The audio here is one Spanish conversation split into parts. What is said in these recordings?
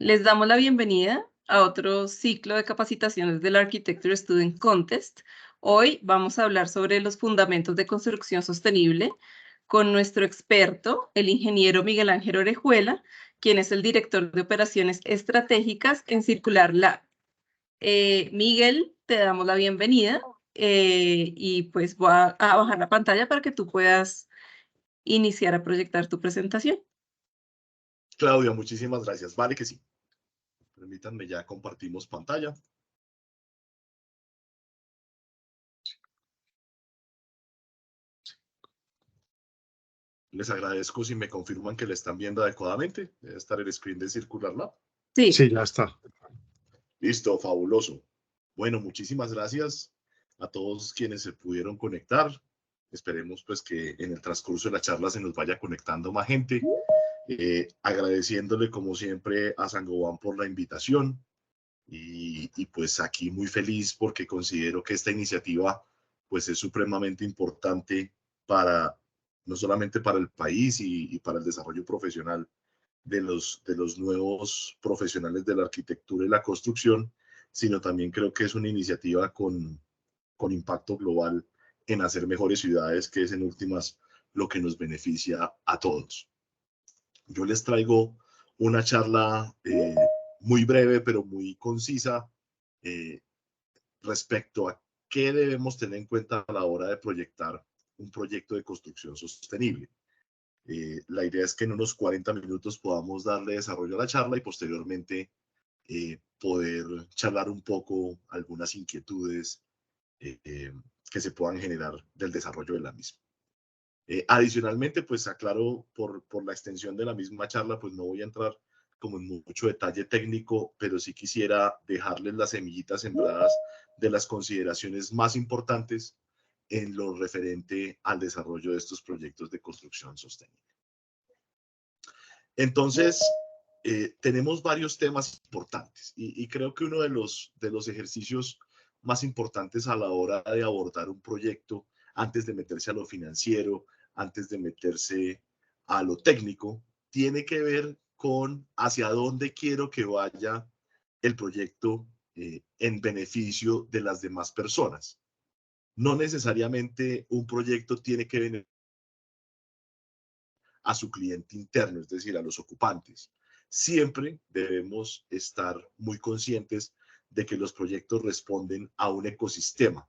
Les damos la bienvenida a otro ciclo de capacitaciones del Architecture Student Contest. Hoy vamos a hablar sobre los fundamentos de construcción sostenible con nuestro experto, el ingeniero Miguel Ángel Orejuela, quien es el director de operaciones estratégicas en Circular Lab. Miguel, te damos la bienvenida y pues voy a bajar la pantalla para que tú puedas iniciar a proyectar tu presentación. Claudia, muchísimas gracias. Vale que sí. Permítanme, ya compartimos pantalla. Les agradezco si me confirman que le están viendo adecuadamente. Debe estar el screen de Circular Lab. Sí. Sí, ya está. Listo, fabuloso. Bueno, muchísimas gracias a todos quienes se pudieron conectar. Esperemos pues que en el transcurso de la charla se nos vaya conectando más gente. Agradeciéndole como siempre a Sangoban por la invitación. Y pues aquí muy feliz porque considero que esta iniciativa pues es supremamente importante para, no solamente para el país y para el desarrollo profesional de los nuevos profesionales de la arquitectura y la construcción, sino también creo que es una iniciativa con impacto global en hacer mejores ciudades, que es en últimas lo que nos beneficia a todos. Yo les traigo una charla muy breve, pero muy concisa respecto a qué debemos tener en cuenta a la hora de proyectar un proyecto de construcción sostenible. La idea es que en unos 40 minutos podamos darle desarrollo a la charla y posteriormente poder charlar un poco algunas inquietudes que se puedan generar del desarrollo de la misma. Adicionalmente, pues aclaro por la extensión de la misma charla, pues no voy a entrar como en mucho detalle técnico, pero sí quisiera dejarles las semillitas sembradas de las consideraciones más importantes en lo referente al desarrollo de estos proyectos de construcción sostenible. Entonces, tenemos varios temas importantes y creo que uno de los ejercicios más importantes a la hora de abordar un proyecto, antes de meterse a lo financiero, antes de meterse a lo técnico, tiene que ver con hacia dónde quiero que vaya el proyecto en beneficio de las demás personas. No necesariamente un proyecto tiene que beneficiar a su cliente interno, es decir, a los ocupantes. Siempre debemos estar muy conscientes de que los proyectos responden a un ecosistema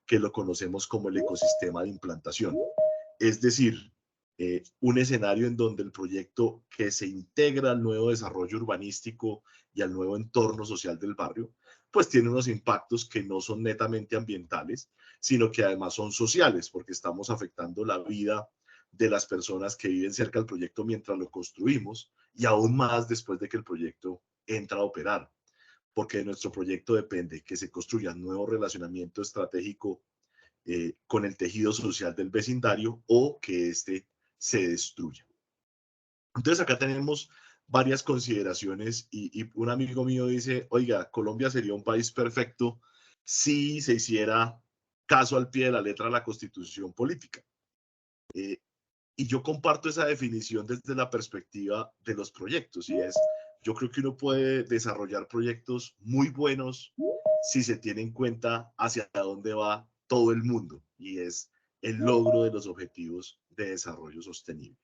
que lo conocemos como el ecosistema de implantación. Es decir, un escenario en donde el proyecto que se integra al nuevo desarrollo urbanístico y al nuevo entorno social del barrio, pues tiene unos impactos que no son netamente ambientales, sino que además son sociales, porque estamos afectando la vida de las personas que viven cerca del proyecto mientras lo construimos y aún más después de que el proyecto entra a operar, porque de nuestro proyecto depende que se construya un nuevo relacionamiento estratégico con el tejido social del vecindario o que éste se destruya. Entonces acá tenemos varias consideraciones y un amigo mío dice, oiga, Colombia sería un país perfecto si se hiciera caso al pie de la letra de la Constitución política. Y yo comparto esa definición desde la perspectiva de los proyectos, y es, yo creo que uno puede desarrollar proyectos muy buenos si se tiene en cuenta hacia dónde va todo el mundo, y es el logro de los objetivos de desarrollo sostenible.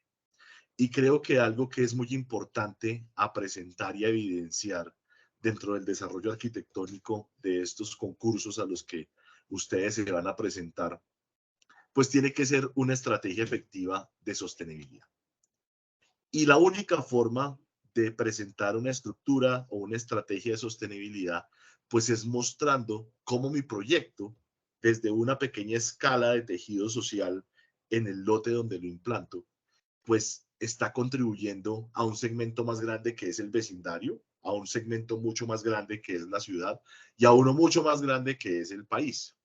Y creo que algo que es muy importante a presentar y a evidenciar dentro del desarrollo arquitectónico de estos concursos a los que ustedes se van a presentar, pues tiene que ser una estrategia efectiva de sostenibilidad. Y la única forma de presentar una estructura o una estrategia de sostenibilidad, pues es mostrando cómo mi proyecto, desde una pequeña escala de tejido social en el lote donde lo implanto, pues está contribuyendo a un segmento más grande que es el vecindario, a un segmento mucho más grande que es la ciudad y a uno mucho más grande que es el país.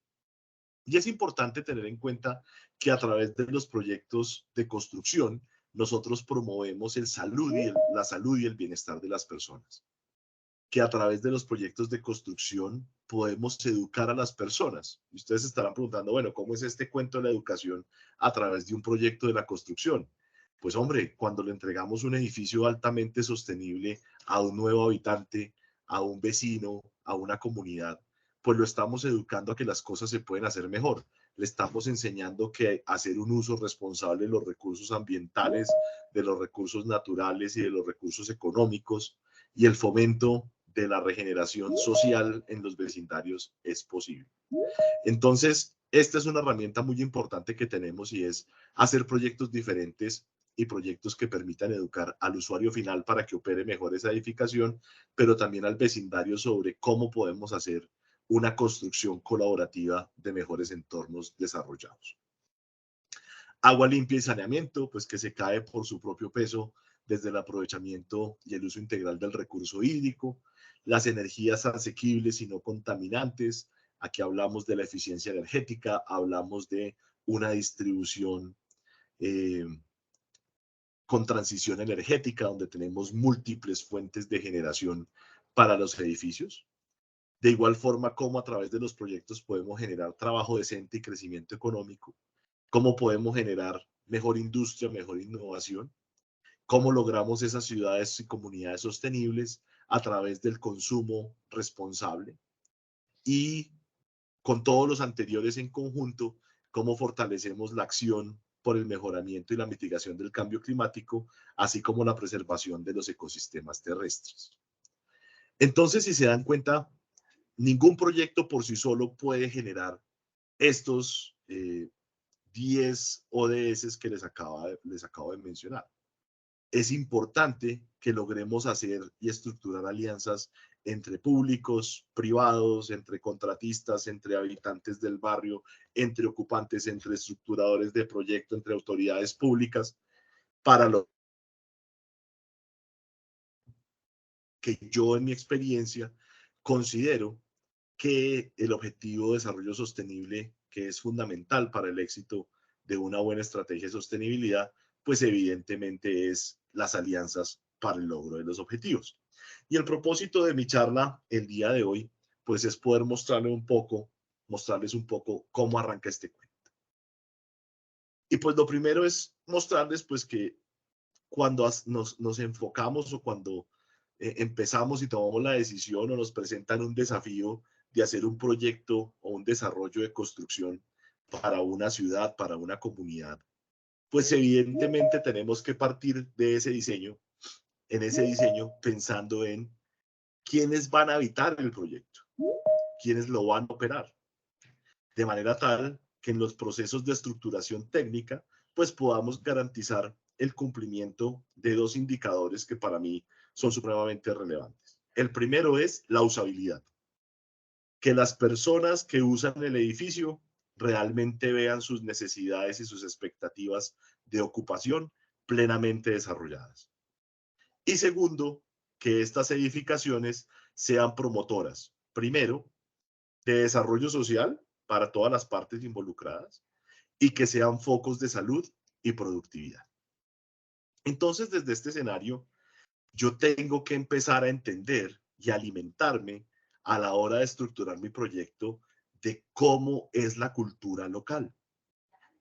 Y es importante tener en cuenta que a través de los proyectos de construcción, nosotros promovemos la salud y el bienestar de las personas. Que a través de los proyectos de construcción podemos educar a las personas. Y ustedes estarán preguntando, bueno, ¿cómo es este cuento de la educación a través de un proyecto de la construcción? Pues hombre, cuando le entregamos un edificio altamente sostenible a un nuevo habitante, a un vecino, a una comunidad, pues lo estamos educando a que las cosas se pueden hacer mejor. Le estamos enseñando que hacer un uso responsable de los recursos ambientales, de los recursos naturales y de los recursos económicos y el fomento de la regeneración social en los vecindarios es posible. Entonces, esta es una herramienta muy importante que tenemos y es hacer proyectos diferentes y proyectos que permitan educar al usuario final para que opere mejor esa edificación, pero también al vecindario sobre cómo podemos hacer una construcción colaborativa de mejores entornos desarrollados. Agua limpia y saneamiento, pues que se cae por su propio peso desde el aprovechamiento y el uso integral del recurso hídrico, las energías asequibles y no contaminantes. Aquí hablamos de la eficiencia energética, hablamos de una distribución eh, con transición energética, donde tenemos múltiples fuentes de generación para los edificios. De igual forma, cómo a través de los proyectos podemos generar trabajo decente y crecimiento económico, cómo podemos generar mejor industria, mejor innovación, cómo logramos esas ciudades y comunidades sostenibles a través del consumo responsable y con todos los anteriores en conjunto, cómo fortalecemos la acción por el mejoramiento y la mitigación del cambio climático, así como la preservación de los ecosistemas terrestres. Entonces, si se dan cuenta, ningún proyecto por sí solo puede generar estos 10 ODS que les acabo de mencionar. Es importante que logremos hacer y estructurar alianzas entre públicos, privados, entre contratistas, entre habitantes del barrio, entre ocupantes, entre estructuradores de proyecto, entre autoridades públicas, para lo que yo en mi experiencia considero que el objetivo de desarrollo sostenible, que es fundamental para el éxito de una buena estrategia de sostenibilidad, pues evidentemente es las alianzas para el logro de los objetivos. Y el propósito de mi charla el día de hoy, pues es poder mostrarles un poco cómo arranca este cuento. Y pues lo primero es mostrarles pues que cuando nos enfocamos o cuando empezamos y tomamos la decisión o nos presentan un desafío de hacer un proyecto o un desarrollo de construcción para una ciudad, para una comunidad, pues evidentemente tenemos que partir de ese diseño, en ese diseño pensando en quiénes van a habitar el proyecto, quiénes lo van a operar, de manera tal que en los procesos de estructuración técnica, pues podamos garantizar el cumplimiento de dos indicadores que para mí son supremamente relevantes. El primero es la usabilidad. Que las personas que usan el edificio realmente vean sus necesidades y sus expectativas de ocupación plenamente desarrolladas. Y segundo, que estas edificaciones sean promotoras, primero, de desarrollo social para todas las partes involucradas y que sean focos de salud y productividad. Entonces, desde este escenario, yo tengo que empezar a entender y alimentarme a la hora de estructurar mi proyecto de cómo es la cultura local,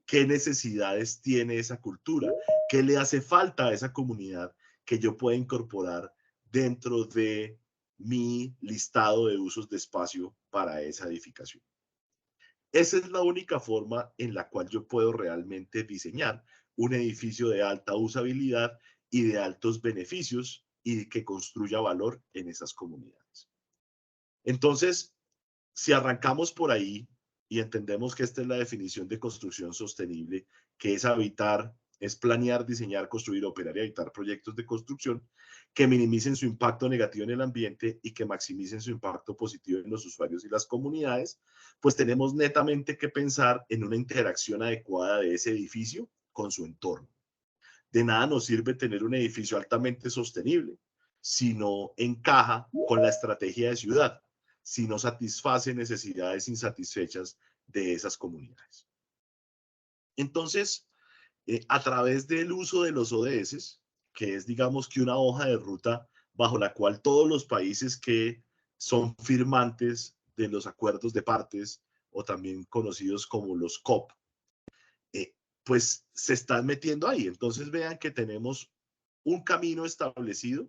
qué necesidades tiene esa cultura, qué le hace falta a esa comunidad que yo pueda incorporar dentro de mi listado de usos de espacio para esa edificación. Esa es la única forma en la cual yo puedo realmente diseñar un edificio de alta usabilidad y de altos beneficios y que construya valor en esas comunidades. Entonces, si arrancamos por ahí y entendemos que esta es la definición de construcción sostenible, que es habitar, es planear, diseñar, construir, operar y habitar proyectos de construcción que minimicen su impacto negativo en el ambiente y que maximicen su impacto positivo en los usuarios y las comunidades, pues tenemos netamente que pensar en una interacción adecuada de ese edificio con su entorno. De nada nos sirve tener un edificio altamente sostenible si no encaja con la estrategia de ciudad, si no satisface necesidades insatisfechas de esas comunidades. Entonces, a través del uso de los ODS, que es digamos que una hoja de ruta bajo la cual todos los países que son firmantes de los acuerdos de partes o también conocidos como los COP, pues se están metiendo ahí. Entonces vean que tenemos un camino establecido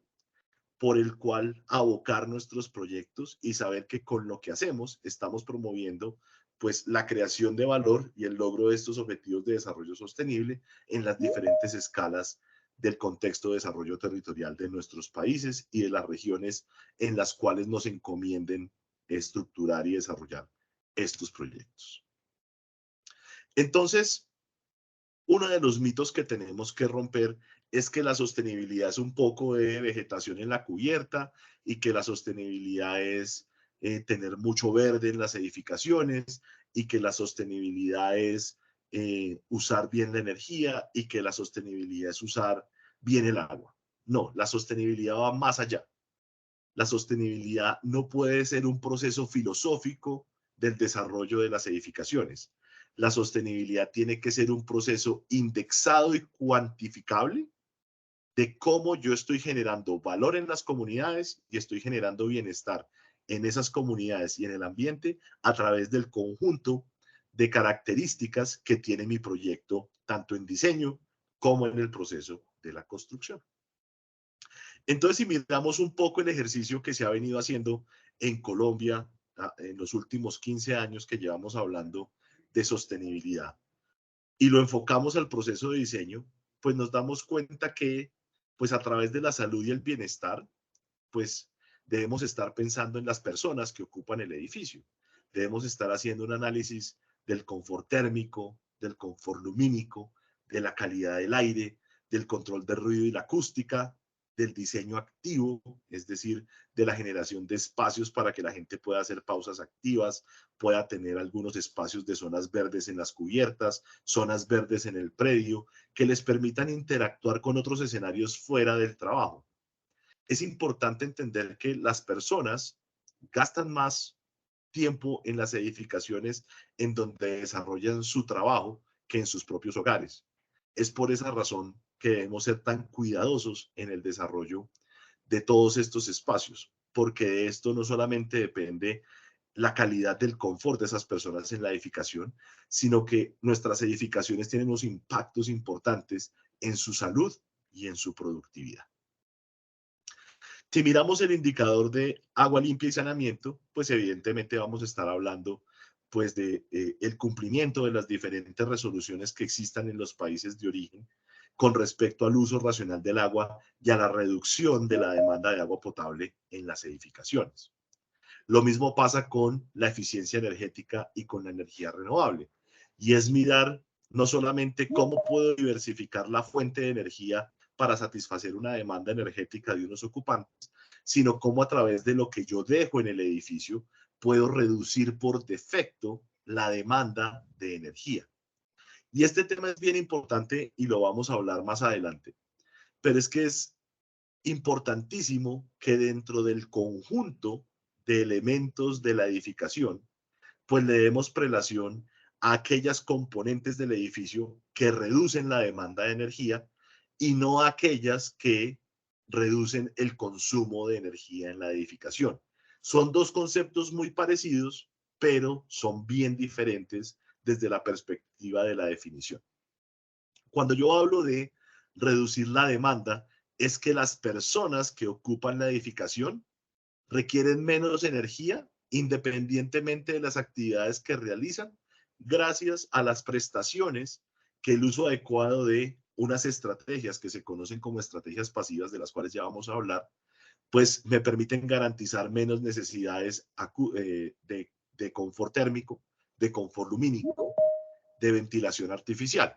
por el cual abocar nuestros proyectos y saber que con lo que hacemos estamos promoviendo pues la creación de valor y el logro de estos objetivos de desarrollo sostenible en las diferentes escalas del contexto de desarrollo territorial de nuestros países y de las regiones en las cuales nos encomienden estructurar y desarrollar estos proyectos. Entonces, uno de los mitos que tenemos que romper es que la sostenibilidad es un poco de vegetación en la cubierta y que la sostenibilidad es tener mucho verde en las edificaciones y que la sostenibilidad es usar bien la energía y que la sostenibilidad es usar bien el agua. No, la sostenibilidad va más allá. La sostenibilidad no puede ser un proceso filosófico del desarrollo de las edificaciones. La sostenibilidad tiene que ser un proceso indexado y cuantificable de cómo yo estoy generando valor en las comunidades y estoy generando bienestar en esas comunidades y en el ambiente a través del conjunto de características que tiene mi proyecto, tanto en diseño como en el proceso de la construcción. Entonces, si miramos un poco el ejercicio que se ha venido haciendo en Colombia en los últimos 15 años que llevamos hablando de sostenibilidad y lo enfocamos al proceso de diseño, pues nos damos cuenta que pues a través de la salud y el bienestar, pues debemos estar pensando en las personas que ocupan el edificio. Debemos estar haciendo un análisis del confort térmico, del confort lumínico, de la calidad del aire, del control del ruido y la acústica, del diseño activo, es decir, de la generación de espacios para que la gente pueda hacer pausas activas, pueda tener algunos espacios de zonas verdes en las cubiertas, zonas verdes en el predio, que les permitan interactuar con otros escenarios fuera del trabajo. Es importante entender que las personas gastan más tiempo en las edificaciones en donde desarrollan su trabajo que en sus propios hogares. Es por esa razón que debemos ser tan cuidadosos en el desarrollo de todos estos espacios, porque de esto no solamente depende la calidad del confort de esas personas en la edificación, sino que nuestras edificaciones tienen unos impactos importantes en su salud y en su productividad. Si miramos el indicador de agua limpia y saneamiento, pues evidentemente vamos a estar hablando pues de el cumplimiento de las diferentes resoluciones que existan en los países de origen con respecto al uso racional del agua y a la reducción de la demanda de agua potable en las edificaciones. Lo mismo pasa con la eficiencia energética y con la energía renovable. Y es mirar no solamente cómo puedo diversificar la fuente de energía para satisfacer una demanda energética de unos ocupantes, sino cómo a través de lo que yo dejo en el edificio puedo reducir por defecto la demanda de energía. Y este tema es bien importante y lo vamos a hablar más adelante, pero es que es importantísimo que dentro del conjunto de elementos de la edificación, pues le demos prelación a aquellas componentes del edificio que reducen la demanda de energía y no a aquellas que reducen el consumo de energía en la edificación. Son dos conceptos muy parecidos, pero son bien diferentes desde la perspectiva de la definición. Cuando yo hablo de reducir la demanda, es que las personas que ocupan la edificación requieren menos energía independientemente de las actividades que realizan, gracias a las prestaciones que el uso adecuado de unas estrategias que se conocen como estrategias pasivas, de las cuales ya vamos a hablar, pues me permiten garantizar menos necesidades de confort térmico, de confort lumínico, de ventilación artificial.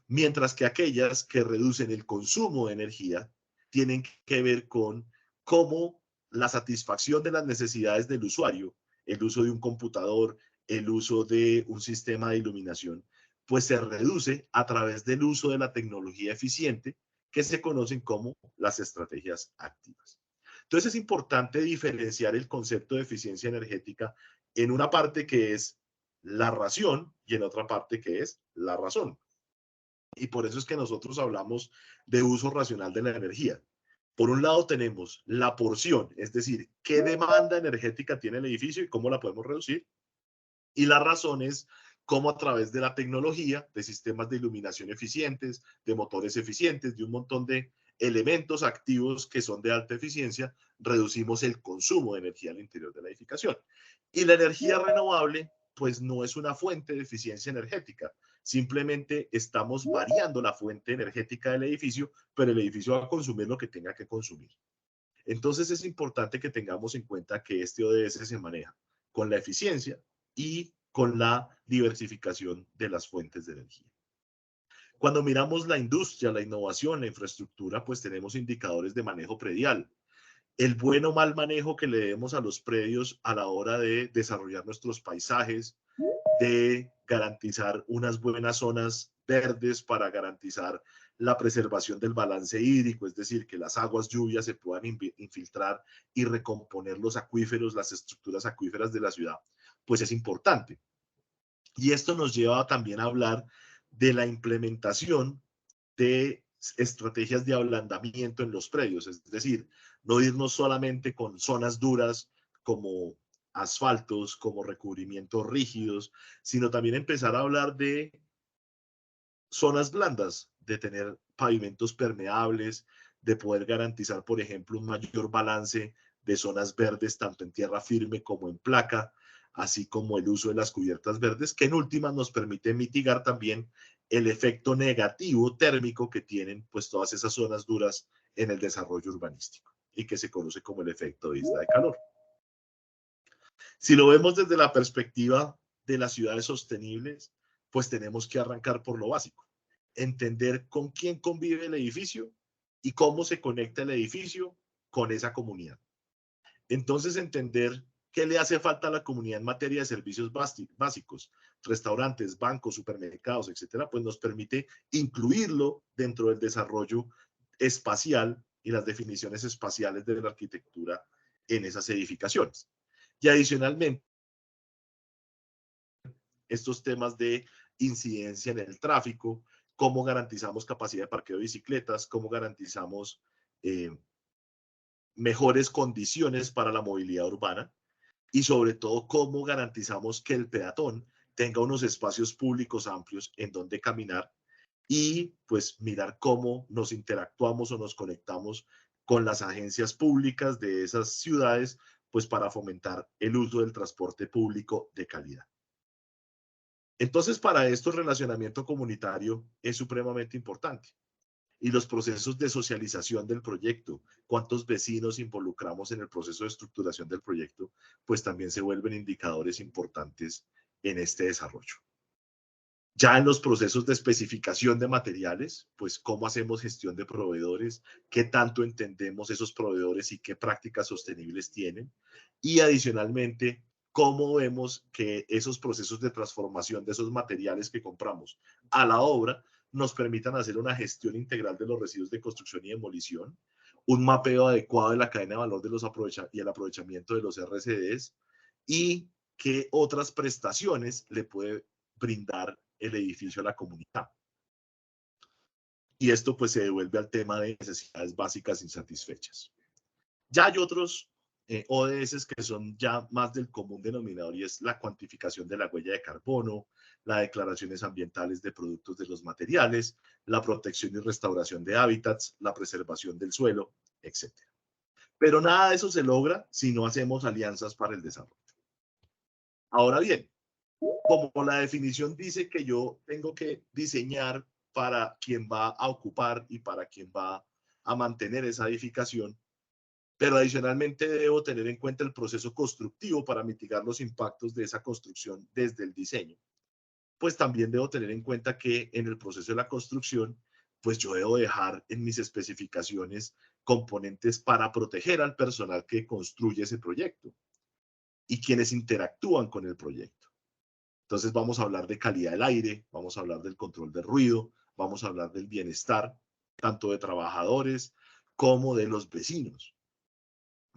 Mientras que aquellas que reducen el consumo de energía tienen que ver con cómo la satisfacción de las necesidades del usuario, el uso de un computador, el uso de un sistema de iluminación, pues se reduce a través del uso de la tecnología eficiente que se conocen como las estrategias activas. Entonces es importante diferenciar el concepto de eficiencia energética en una parte que es la ración y en otra parte que es la razón. Y por eso es que nosotros hablamos de uso racional de la energía. Por un lado tenemos la porción, es decir, qué demanda energética tiene el edificio y cómo la podemos reducir. Y la razón es cómo a través de la tecnología, de sistemas de iluminación eficientes, de motores eficientes, de un montón de elementos activos que son de alta eficiencia, reducimos el consumo de energía al interior de la edificación. Y la energía renovable, pues no es una fuente de eficiencia energética, simplemente estamos variando la fuente energética del edificio, pero el edificio va a consumir lo que tenga que consumir. Entonces es importante que tengamos en cuenta que este ODS se maneja con la eficiencia y con la diversificación de las fuentes de energía. Cuando miramos la industria, la innovación, la infraestructura, pues tenemos indicadores de manejo predial. El buen o mal manejo que le demos a los predios a la hora de desarrollar nuestros paisajes, de garantizar unas buenas zonas verdes para garantizar la preservación del balance hídrico, es decir, que las aguas lluvias se puedan infiltrar y recomponer los acuíferos, las estructuras acuíferas de la ciudad, pues es importante. Y esto nos lleva también a hablar de la implementación de estrategias de ablandamiento en los predios, es decir, no irnos solamente con zonas duras como asfaltos, como recubrimientos rígidos, sino también empezar a hablar de zonas blandas, de tener pavimentos permeables, de poder garantizar, por ejemplo, un mayor balance de zonas verdes, tanto en tierra firme como en placa, así como el uso de las cubiertas verdes, que en últimas nos permite mitigar también el efecto negativo térmico que tienen pues todas esas zonas duras en el desarrollo urbanístico y que se conoce como el efecto de isla de calor. Si lo vemos desde la perspectiva de las ciudades sostenibles, pues tenemos que arrancar por lo básico, entender con quién convive el edificio y cómo se conecta el edificio con esa comunidad. Entonces, entender qué le hace falta a la comunidad en materia de servicios básicos, restaurantes, bancos, supermercados, etcétera, pues nos permite incluirlo dentro del desarrollo espacial y las definiciones espaciales de la arquitectura en esas edificaciones. Y adicionalmente, estos temas de incidencia en el tráfico, cómo garantizamos capacidad de parqueo de bicicletas, cómo garantizamos mejores condiciones para la movilidad urbana y sobre todo cómo garantizamos que el peatón tenga unos espacios públicos amplios en donde caminar y pues mirar cómo nos interactuamos o nos conectamos con las agencias públicas de esas ciudades pues para fomentar el uso del transporte público de calidad. Entonces, para esto el relacionamiento comunitario es supremamente importante. Y los procesos de socialización del proyecto, cuántos vecinos involucramos en el proceso de estructuración del proyecto, pues también se vuelven indicadores importantes en este desarrollo. Ya en los procesos de especificación de materiales, pues cómo hacemos gestión de proveedores, qué tanto entendemos esos proveedores y qué prácticas sostenibles tienen. Y adicionalmente, cómo vemos que esos procesos de transformación de esos materiales que compramos a la obra nos permitan hacer una gestión integral de los residuos de construcción y demolición, un mapeo adecuado de la cadena de valor de los y el aprovechamiento de los RCDs y qué otras prestaciones le puede brindar el edificio a la comunidad. Y esto pues se devuelve al tema de necesidades básicas insatisfechas. Ya hay otros ODS que son ya más del común denominador y es la cuantificación de la huella de carbono, las declaraciones ambientales de productos de los materiales, la protección y restauración de hábitats, la preservación del suelo, etc. Pero nada de eso se logra si no hacemos alianzas para el desarrollo. Ahora bien, como la definición dice que yo tengo que diseñar para quien va a ocupar y para quien va a mantener esa edificación, pero adicionalmente debo tener en cuenta el proceso constructivo para mitigar los impactos de esa construcción desde el diseño. Pues también debo tener en cuenta que en el proceso de la construcción, pues yo debo dejar en mis especificaciones componentes para proteger al personal que construye ese proyecto y quienes interactúan con el proyecto. Entonces vamos a hablar de calidad del aire, vamos a hablar del control del ruido, vamos a hablar del bienestar, tanto de trabajadores como de los vecinos.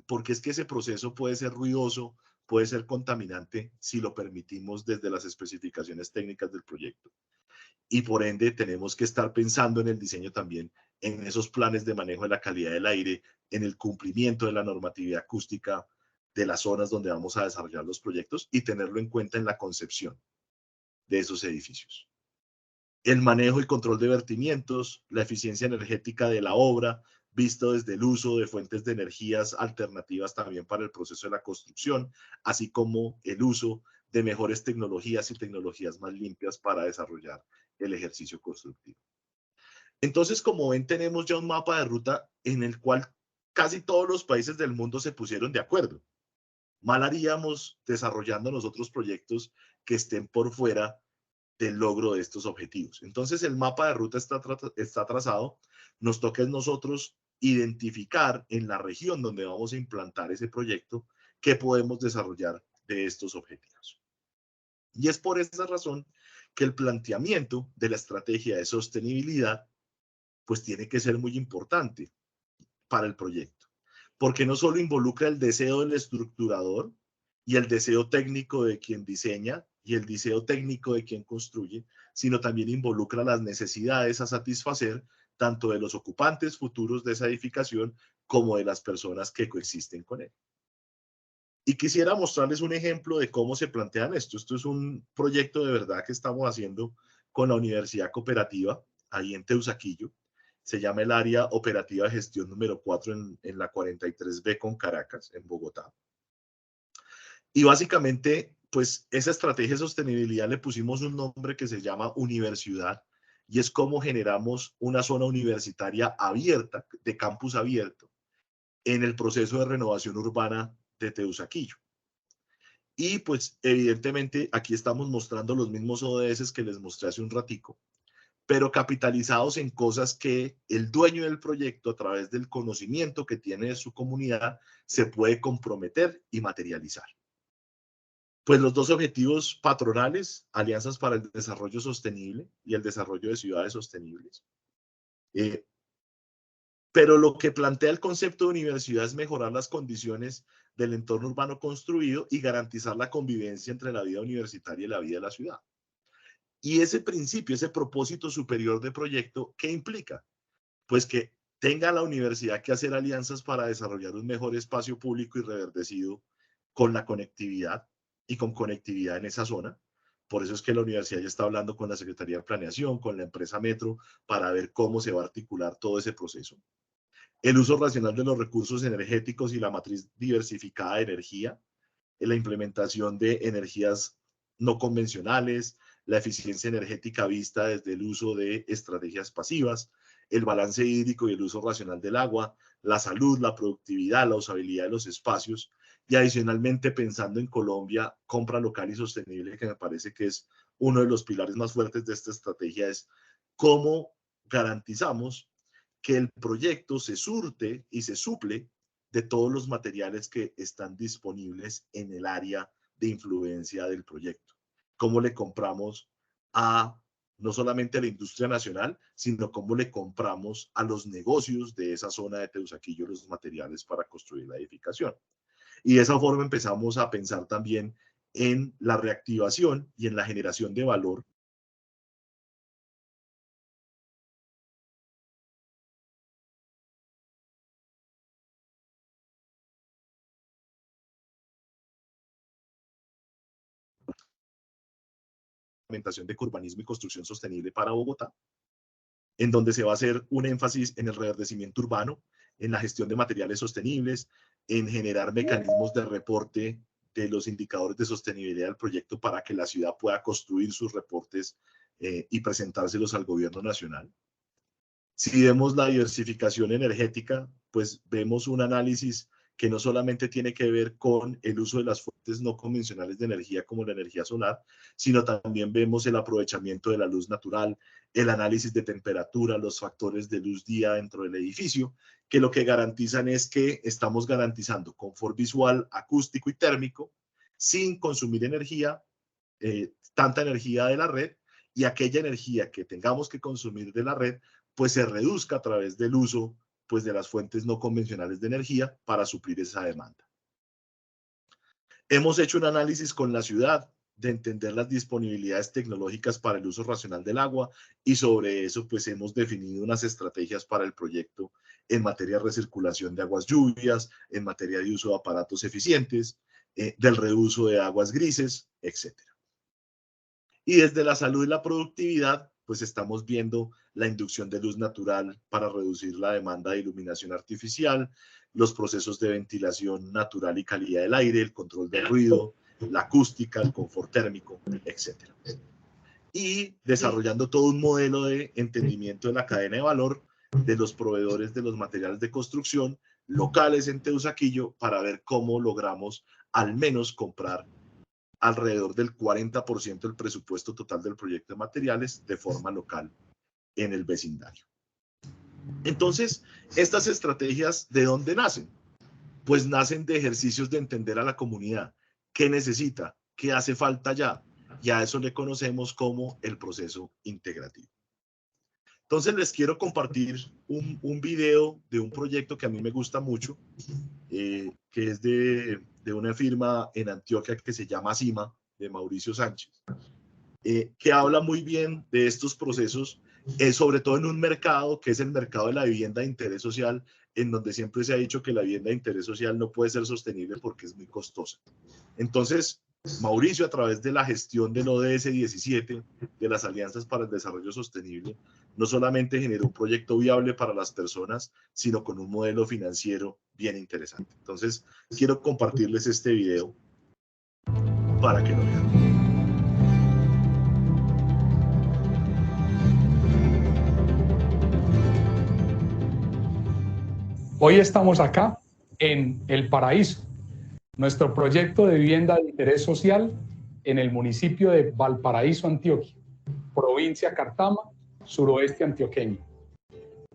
Porque es que ese proceso puede ser ruidoso, puede ser contaminante si lo permitimos desde las especificaciones técnicas del proyecto. Y por ende tenemos que estar pensando en el diseño también en esos planes de manejo de la calidad del aire, en el cumplimiento de la normatividad acústica de las zonas donde vamos a desarrollar los proyectos y tenerlo en cuenta en la concepción de esos edificios. El manejo y control de vertimientos, la eficiencia energética de la obra, visto desde el uso de fuentes de energías alternativas también para el proceso de la construcción, así como el uso de mejores tecnologías y tecnologías más limpias para desarrollar el ejercicio constructivo. Entonces, como ven, tenemos ya un mapa de ruta en el cual casi todos los países del mundo se pusieron de acuerdo. Mal haríamos desarrollando nosotros proyectos que estén por fuera del logro de estos objetivos. Entonces, el mapa de ruta está trazado. Nos toca en nosotros identificar en la región donde vamos a implantar ese proyecto qué podemos desarrollar de estos objetivos. Y es por esa razón que el planteamiento de la estrategia de sostenibilidad pues tiene que ser muy importante para el proyecto, porque no solo involucra el deseo del estructurador y el deseo técnico de quien diseña y el deseo técnico de quien construye, sino también involucra las necesidades a satisfacer tanto de los ocupantes futuros de esa edificación como de las personas que coexisten con él. Y quisiera mostrarles un ejemplo de cómo se plantean esto. Esto es un proyecto de verdad que estamos haciendo con la Universidad Cooperativa, ahí en Teusaquillo. Se llama el Área Operativa de Gestión número 4 en la 43B con Caracas, en Bogotá. Y básicamente, pues esa estrategia de sostenibilidad le pusimos un nombre que se llama Universidad, y es cómo generamos una zona universitaria abierta, de campus abierto, en el proceso de renovación urbana de Teusaquillo. Y pues evidentemente aquí estamos mostrando los mismos ODS que les mostré hace un ratico, pero capitalizados en cosas que el dueño del proyecto, a través del conocimiento que tiene de su comunidad, se puede comprometer y materializar. Pues los dos objetivos patronales, Alianzas para el Desarrollo Sostenible y el Desarrollo de Ciudades Sostenibles. Pero lo que plantea el concepto de universidad es mejorar las condiciones del entorno urbano construido y garantizar la convivencia entre la vida universitaria y la vida de la ciudad. Y ese principio, ese propósito superior de proyecto, ¿qué implica? Pues que tenga la universidad que hacer alianzas para desarrollar un mejor espacio público y reverdecido con la conectividad y con conectividad en esa zona. Por eso es que la universidad ya está hablando con la Secretaría de Planeación, con la empresa Metro, para ver cómo se va a articular todo ese proceso. El uso racional de los recursos energéticos y la matriz diversificada de energía, en la implementación de energías no convencionales, la eficiencia energética vista desde el uso de estrategias pasivas, el balance hídrico y el uso racional del agua, la salud, la productividad, la usabilidad de los espacios y adicionalmente pensando en Colombia, compra local y sostenible, que me parece que es uno de los pilares más fuertes de esta estrategia, es cómo garantizamos que el proyecto se surte y se suple de todos los materiales que están disponibles en el área de influencia del proyecto. Cómo le compramos a no solamente a la industria nacional, sino cómo le compramos a los negocios de esa zona de Teusaquillo los materiales para construir la edificación. Y de esa forma empezamos a pensar también en la reactivación y en la generación de valor de urbanismo y construcción sostenible para Bogotá, en donde se va a hacer un énfasis en el reverdecimiento urbano, en la gestión de materiales sostenibles, en generar mecanismos de reporte de los indicadores de sostenibilidad del proyecto para que la ciudad pueda construir sus reportes y presentárselos al gobierno nacional. Si vemos la diversificación energética, pues vemos un análisis que no solamente tiene que ver con el uso de las fuentes no convencionales de energía como la energía solar, sino también vemos el aprovechamiento de la luz natural, el análisis de temperatura, los factores de luz día dentro del edificio, que lo que garantizan es que estamos garantizando confort visual, acústico y térmico, sin consumir energía, tanta energía de la red, y aquella energía que tengamos que consumir de la red pues se reduzca a través del uso pues de las fuentes no convencionales de energía para suplir esa demanda. Hemos hecho un análisis con la ciudad de entender las disponibilidades tecnológicas para el uso racional del agua y sobre eso pues hemos definido unas estrategias para el proyecto en materia de recirculación de aguas lluvias, en materia de uso de aparatos eficientes, del reuso de aguas grises, etc. Y desde la salud y la productividad, pues estamos viendo la inducción de luz natural para reducir la demanda de iluminación artificial, los procesos de ventilación natural y calidad del aire, el control del ruido, la acústica, el confort térmico, etc. Y desarrollando todo un modelo de entendimiento de la cadena de valor de los proveedores de los materiales de construcción locales en Teusaquillo para ver cómo logramos al menos comprar alrededor del 40% del presupuesto total del proyecto de materiales de forma local en el vecindario. Entonces, estas estrategias, ¿de dónde nacen? Pues nacen de ejercicios de entender a la comunidad, qué necesita, qué hace falta ya, y a eso le conocemos como el proceso integrativo. Entonces les quiero compartir un video de un proyecto que a mí me gusta mucho, que es de una firma en Antioquia que se llama CIMA, de Mauricio Sánchez, que habla muy bien de estos procesos, sobre todo en un mercado que es el mercado de la vivienda de interés social, en donde siempre se ha dicho que la vivienda de interés social no puede ser sostenible porque es muy costosa. Entonces, Mauricio, a través de la gestión del ODS 17, de las Alianzas para el Desarrollo Sostenible, no solamente generó un proyecto viable para las personas, sino con un modelo financiero bien interesante. Entonces, quiero compartirles este video para que lo vean. Hoy estamos acá en El Paraíso, nuestro proyecto de vivienda de interés social en el municipio de Valparaíso, Antioquia, provincia Cartama, suroeste antioqueño.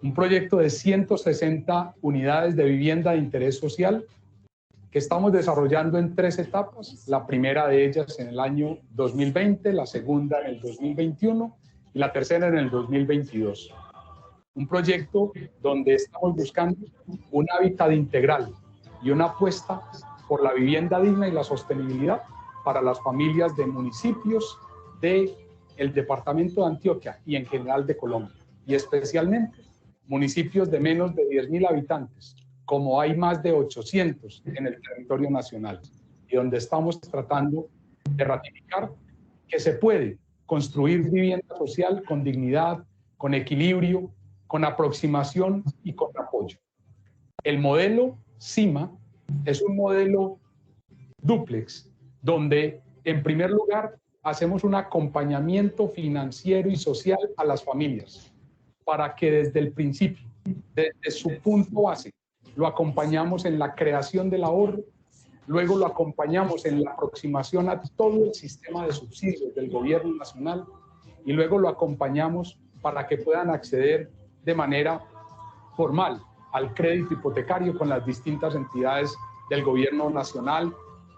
Un proyecto de 160 unidades de vivienda de interés social que estamos desarrollando en 3 etapas, la primera de ellas en el año 2020, la segunda en el 2021 y la tercera en el 2022. Un proyecto donde estamos buscando un hábitat integral y una apuesta por la vivienda digna y la sostenibilidad para las familias de municipios del departamento de Antioquia y en general de Colombia, y especialmente municipios de menos de 10.000 habitantes, como hay más de 800 en el territorio nacional, y donde estamos tratando de ratificar que se puede construir vivienda social con dignidad, con equilibrio, con aproximación y con apoyo. El modelo CIMA es un modelo dúplex, donde en primer lugar hacemos un acompañamiento financiero y social a las familias, para que desde el principio, desde su punto base, lo acompañamos en la creación del ahorro, luego lo acompañamos en la aproximación a todo el sistema de subsidios del gobierno nacional y luego lo acompañamos para que puedan acceder de manera formal al crédito hipotecario con las distintas entidades del gobierno nacional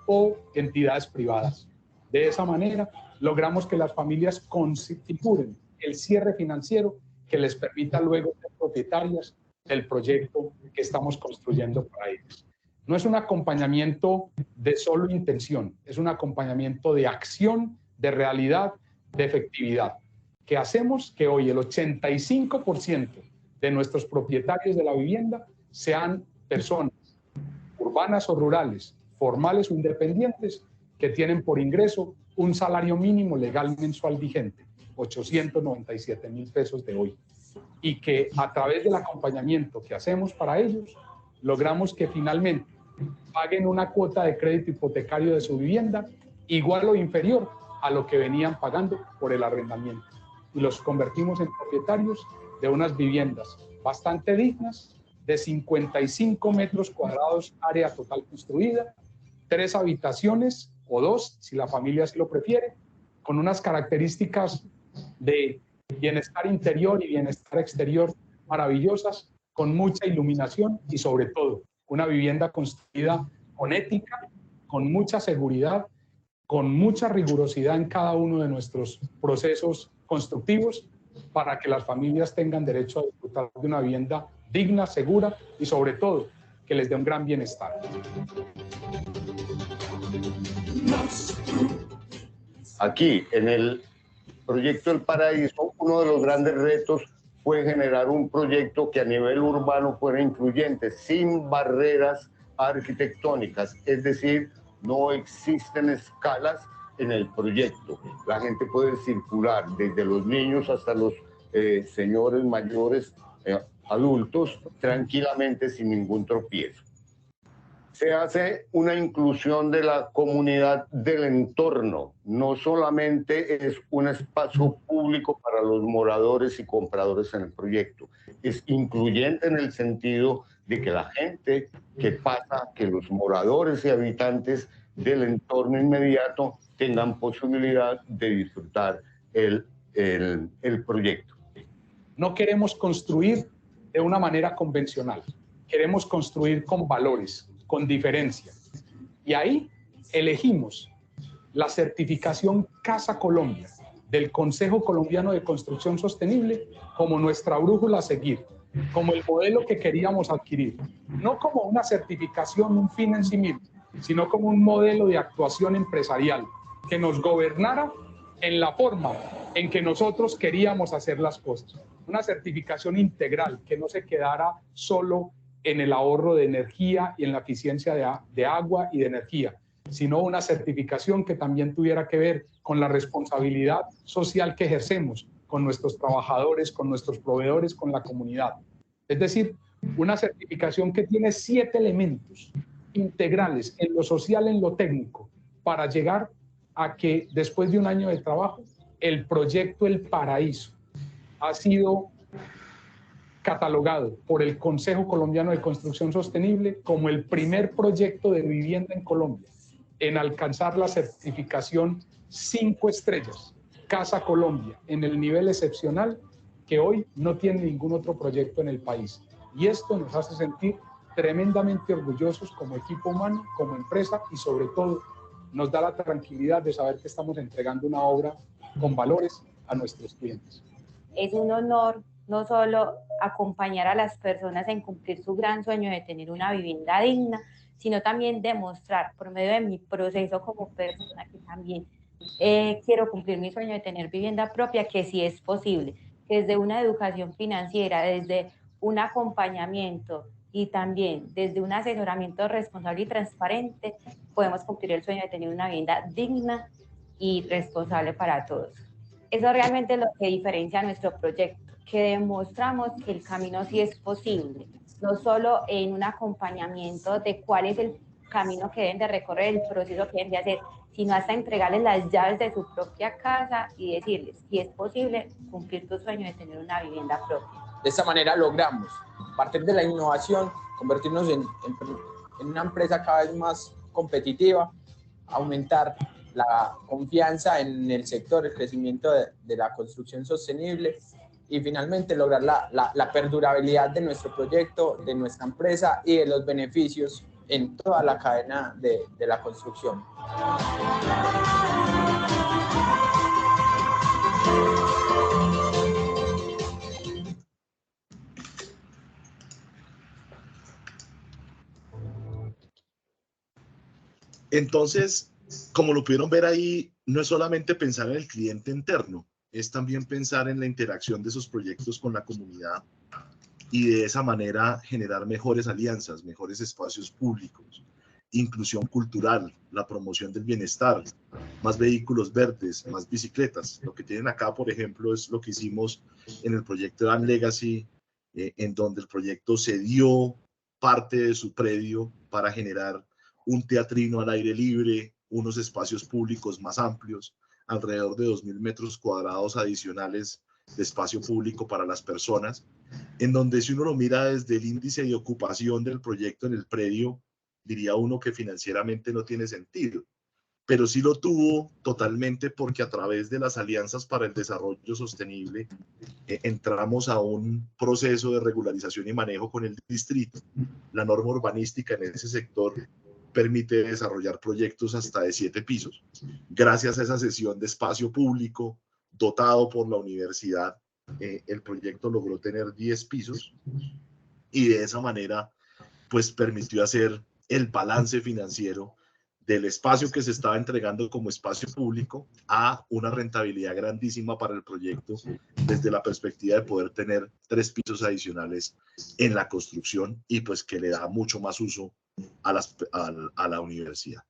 o entidades privadas. De esa manera, logramos que las familias configuren el cierre financiero que les permita luego ser propietarias del proyecto que estamos construyendo para ellos. No es un acompañamiento de solo intención, es un acompañamiento de acción, de realidad, de efectividad, que hacemos que hoy el 85% de nuestros propietarios de la vivienda sean personas urbanas o rurales, formales o independientes, que tienen por ingreso un salario mínimo legal mensual vigente, 897.000 pesos de hoy, y que a través del acompañamiento que hacemos para ellos, logramos que finalmente paguen una cuota de crédito hipotecario de su vivienda igual o inferior a lo que venían pagando por el arrendamiento, y los convertimos en propietarios de unas viviendas bastante dignas, de 55 metros cuadrados área total construida, 3 habitaciones o 2, si la familia así lo prefiere, con unas características de bienestar interior y bienestar exterior maravillosas, con mucha iluminación y sobre todo una vivienda construida con ética, con mucha seguridad, con mucha rigurosidad en cada uno de nuestros procesos constructivos, para que las familias tengan derecho a disfrutar de una vivienda digna, segura y sobre todo que les dé un gran bienestar. Aquí, en el proyecto El Paraíso, uno de los grandes retos fue generar un proyecto que a nivel urbano fuera incluyente, sin barreras arquitectónicas, es decir, no existen escalas en el proyecto. La gente puede circular desde los niños hasta los señores mayores, adultos, tranquilamente sin ningún tropiezo. Se hace una inclusión de la comunidad del entorno. No solamente es un espacio público para los moradores y compradores en el proyecto. Es incluyente en el sentido de que la gente que pasa, que los moradores y habitantes del entorno inmediato tengan posibilidad de disfrutar el proyecto. No queremos construir de una manera convencional. Queremos construir con valores, con diferencia. Y ahí elegimos la certificación Casa Colombia del Consejo Colombiano de Construcción Sostenible como nuestra brújula a seguir, como el modelo que queríamos adquirir, no como una certificación, un fin en sí mismo, sino como un modelo de actuación empresarial que nos gobernara en la forma en que nosotros queríamos hacer las cosas. Una certificación integral que no se quedara solo en el ahorro de energía y en la eficiencia de agua y de energía, sino una certificación que también tuviera que ver con la responsabilidad social que ejercemos con nuestros trabajadores, con nuestros proveedores, con la comunidad. Es decir, una certificación que tiene 7 elementos integrales en lo social, en lo técnico, para llegar a que después de un año de trabajo, el proyecto El Paraíso ha sido catalogado por el Consejo Colombiano de Construcción Sostenible como el primer proyecto de vivienda en Colombia en alcanzar la certificación 5 estrellas, Casa Colombia, en el nivel excepcional que hoy no tiene ningún otro proyecto en el país. Y esto nos hace sentir tremendamente orgullosos como equipo humano, como empresa, y sobre todo nos da la tranquilidad de saber que estamos entregando una obra con valores a nuestros clientes. Es un honor no solo acompañar a las personas en cumplir su gran sueño de tener una vivienda digna, sino también demostrar por medio de mi proceso como persona que también quiero cumplir mi sueño de tener vivienda propia, que sí es posible, que desde una educación financiera, desde un acompañamiento y también desde un asesoramiento responsable y transparente, podemos cumplir el sueño de tener una vivienda digna y responsable para todos. Eso realmente es lo que diferencia a nuestro proyecto, que demostramos que el camino sí es posible, no solo en un acompañamiento de cuál es el camino que deben de recorrer, el proceso que deben de hacer, sino hasta entregarles las llaves de su propia casa y decirles si es posible cumplir tu sueño de tener una vivienda propia. De esta manera logramos, a partir de la innovación, convertirnos en una empresa cada vez más competitiva, aumentar la confianza en el sector, el crecimiento de la construcción sostenible y finalmente lograr la perdurabilidad de nuestro proyecto, de nuestra empresa y de los beneficios en toda la cadena de la construcción. Entonces, como lo pudieron ver ahí, no es solamente pensar en el cliente interno, es también pensar en la interacción de esos proyectos con la comunidad y de esa manera generar mejores alianzas, mejores espacios públicos, inclusión cultural, la promoción del bienestar, más vehículos verdes, más bicicletas. Lo que tienen acá, por ejemplo, es lo que hicimos en el proyecto Dan Legacy, en donde el proyecto cedió parte de su predio para generar un teatrino al aire libre, unos espacios públicos más amplios, alrededor de 2.000 metros cuadrados adicionales de espacio público para las personas, en donde si uno lo mira desde el índice de ocupación del proyecto en el predio, diría uno que financieramente no tiene sentido, pero sí lo tuvo totalmente porque a través de las alianzas para el desarrollo sostenible entramos a un proceso de regularización y manejo con el distrito. La norma urbanística en ese sector permite desarrollar proyectos hasta de 7 pisos. Gracias a esa cesión de espacio público dotado por la universidad, el proyecto logró tener 10 pisos y de esa manera pues permitió hacer el balance financiero del espacio que se estaba entregando como espacio público a una rentabilidad grandísima para el proyecto desde la perspectiva de poder tener 3 pisos adicionales en la construcción y pues que le da mucho más uso a la universidad.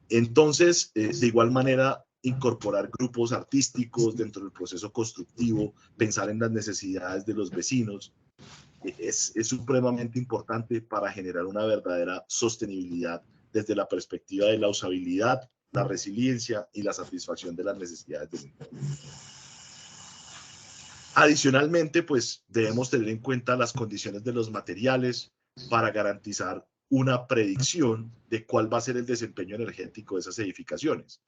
Entonces, de igual manera, incorporar grupos artísticos dentro del proceso constructivo, pensar en las necesidades de los vecinos, es supremamente importante para generar una verdadera sostenibilidad desde la perspectiva de la usabilidad, la resiliencia y la satisfacción de las necesidades del entorno. Adicionalmente, pues debemos tener en cuenta las condiciones de los materiales para garantizar una predicción de cuál va a ser el desempeño energético de esas edificaciones.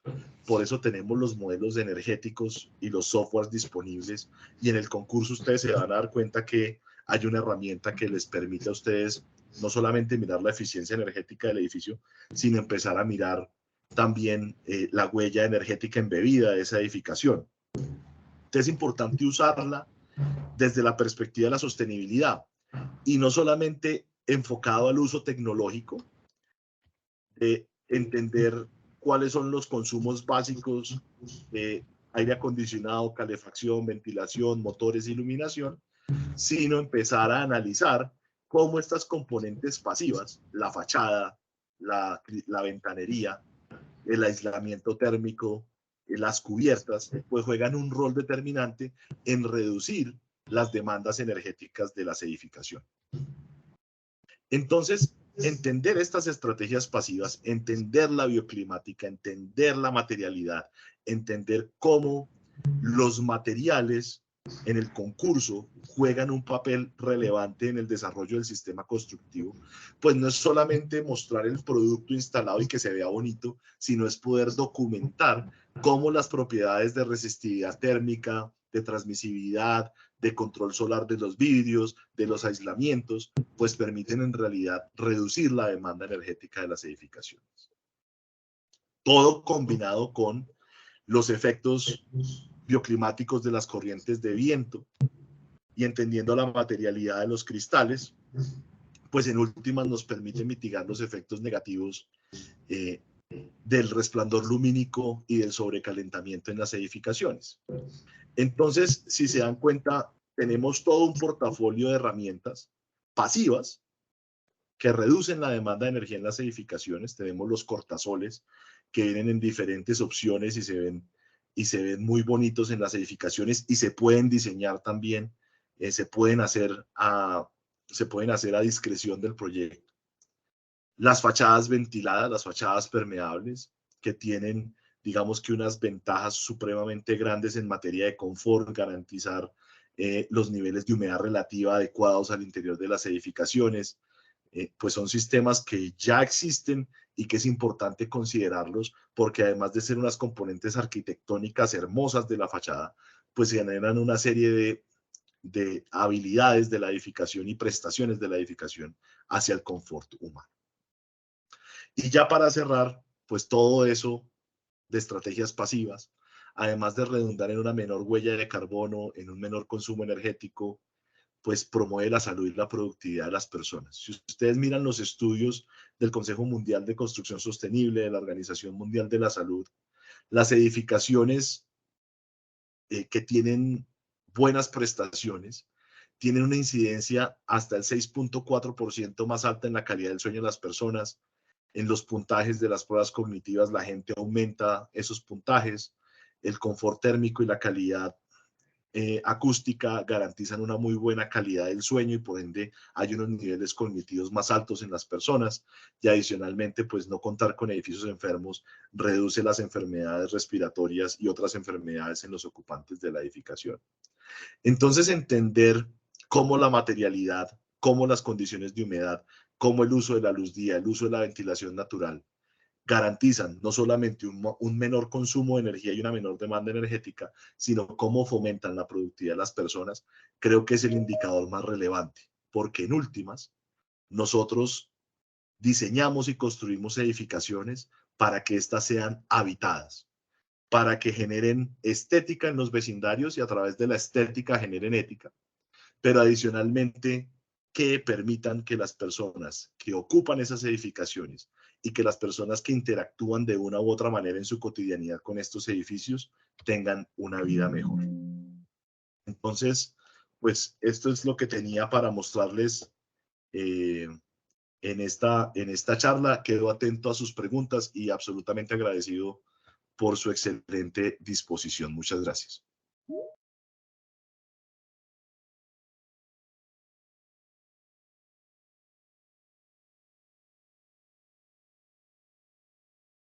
Por eso tenemos los modelos energéticos y los softwares disponibles, y en el concurso ustedes se van a dar cuenta que hay una herramienta que les permite a ustedes no solamente mirar la eficiencia energética del edificio, sino empezar a mirar también la huella energética embebida de esa edificación. Entonces es importante usarla desde la perspectiva de la sostenibilidad y no solamente enfocado al uso tecnológico, de entender cuáles son los consumos básicos de aire acondicionado, calefacción, ventilación, motores, iluminación, sino empezar a analizar cómo estas componentes pasivas, la fachada, la ventanería, el aislamiento térmico, las cubiertas, pues juegan un rol determinante en reducir las demandas energéticas de las edificaciones. Entonces, entender estas estrategias pasivas, entender la bioclimática, entender la materialidad, entender cómo los materiales en el concurso juegan un papel relevante en el desarrollo del sistema constructivo, pues no es solamente mostrar el producto instalado y que se vea bonito, sino es poder documentar cómo las propiedades de resistividad térmica, de transmisibilidad, de control solar de los vidrios, de los aislamientos, pues permiten en realidad reducir la demanda energética de las edificaciones. Todo combinado con los efectos bioclimáticos de las corrientes de viento y entendiendo la materialidad de los cristales, pues en últimas nos permite mitigar los efectos negativos del resplandor lumínico y del sobrecalentamiento en las edificaciones. Entonces, si se dan cuenta, tenemos todo un portafolio de herramientas pasivas que reducen la demanda de energía en las edificaciones. Tenemos los cortasoles que vienen en diferentes opciones y se ven muy bonitos en las edificaciones y se pueden diseñar también, se pueden hacer a discreción del proyecto. Las fachadas ventiladas, las fachadas permeables, que tienen, digamos que unas ventajas supremamente grandes en materia de confort, garantizar los niveles de humedad relativa adecuados al interior de las edificaciones, pues son sistemas que ya existen y que es importante considerarlos porque además de ser unas componentes arquitectónicas hermosas de la fachada, pues generan una serie de habilidades de la edificación y prestaciones de la edificación hacia el confort humano. Y ya para cerrar, pues todo eso de estrategias pasivas, además de redundar en una menor huella de carbono, en un menor consumo energético, pues promueve la salud y la productividad de las personas. Si ustedes miran los estudios del Consejo Mundial de Construcción Sostenible, de la Organización Mundial de la Salud, las edificaciones que tienen buenas prestaciones tienen una incidencia hasta el 6.4% más alta en la calidad del sueño de las personas. En los puntajes de las pruebas cognitivas, la gente aumenta esos puntajes. El confort térmico y la calidad acústica garantizan una muy buena calidad del sueño y por ende hay unos niveles cognitivos más altos en las personas y adicionalmente pues no contar con edificios enfermos reduce las enfermedades respiratorias y otras enfermedades en los ocupantes de la edificación. Entonces entender cómo la materialidad, cómo las condiciones de humedad, cómo el uso de la luz día, el uso de la ventilación natural garantizan no solamente un menor consumo de energía y una menor demanda energética, sino cómo fomentan la productividad de las personas, creo que es el indicador más relevante, porque en últimas, nosotros diseñamos y construimos edificaciones para que éstas sean habitadas, para que generen estética en los vecindarios y a través de la estética generen ética, pero adicionalmente que permitan que las personas que ocupan esas edificaciones y que las personas que interactúan de una u otra manera en su cotidianidad con estos edificios tengan una vida mejor. Entonces, pues esto es lo que tenía para mostrarles en esta charla. Quedo atento a sus preguntas y absolutamente agradecido por su excelente disposición. Muchas gracias.